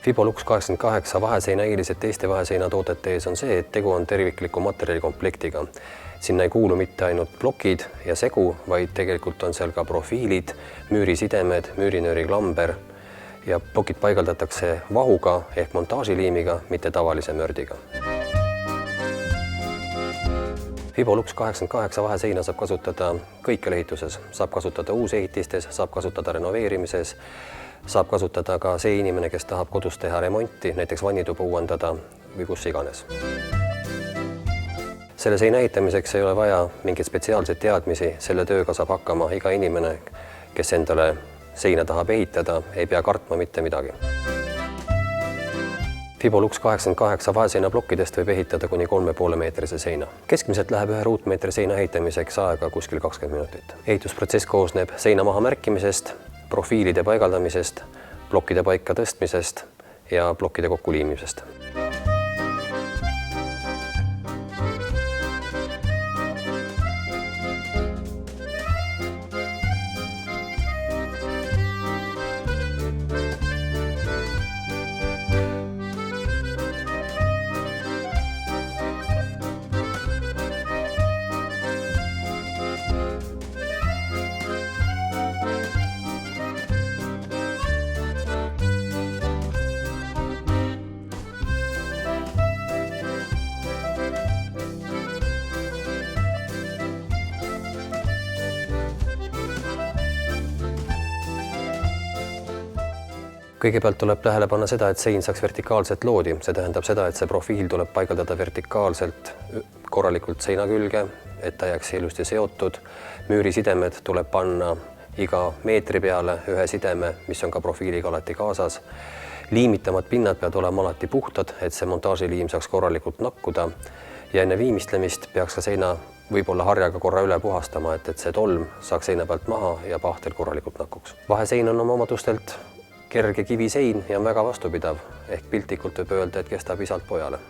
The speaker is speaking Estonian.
Fibolux 88 vaheseina eelised teiste vaheseinatoodete ees on see, et tegu on tervikliku materjalikomplektiga. Sinna ei kuulu mitte ainult plokid ja segu, vaid tegelikult on seal ka profiilid, müürisidemed, müürinööri klamber ja plokid paigaldatakse vahuga ehk montaažiliimiga, mitte tavalise mördiga. Fibolux 88 vaheseina saab kasutada kõikjal ehituses, saab kasutada uusehitistes, saab kasutada renoveerimises, saab kasutada ka see inimene, kes tahab kodus teha remonti, näiteks vannituba uuendada või kus iganes. Selle seina ehitamiseks ei ole vaja mingeid spetsiaalseid teadmisi, selle tööga saab hakkama iga inimene, kes endale seina tahab ehitada, ei pea kartma mitte midagi. Fibolux 88 vaheseina plokkidest võib ehitada kuni 3,5 meetrise seina. Keskmiselt läheb 1 ruutmeetri seina ehitamiseks aega kuskil 20 minutit. Ehitusprotsess koosneb seina maha märkimisest, profiilide paigaldamisest, plokkide paika tõstmisest ja plokkide kokkuliimimisest. Kõigepealt tuleb tähele panna seda, et sein saaks vertikaalselt loodi. See tähendab seda, et see profiil tuleb paigaldada vertikaalselt korralikult seina külge, et ta jääks ilusti seotud. Müürisidemed tuleb panna iga meetri peale ühe sideme, mis on ka profiiliga alati kaasas. Liimitamad pinnad peavad olema alati puhtad, et see montaažiliim saaks korralikult nakkuda. Ja enne viimistlemist peaks ka seina võib-olla harjaga korra üle puhastama, et see tolm saaks seina pealt maha ja pahtel korralikult nakkuks. Vahesein on oma omadustelt kerge kivisein ja on väga vastupidav ehk piltlikult võib öelda, et kestab isalt pojale.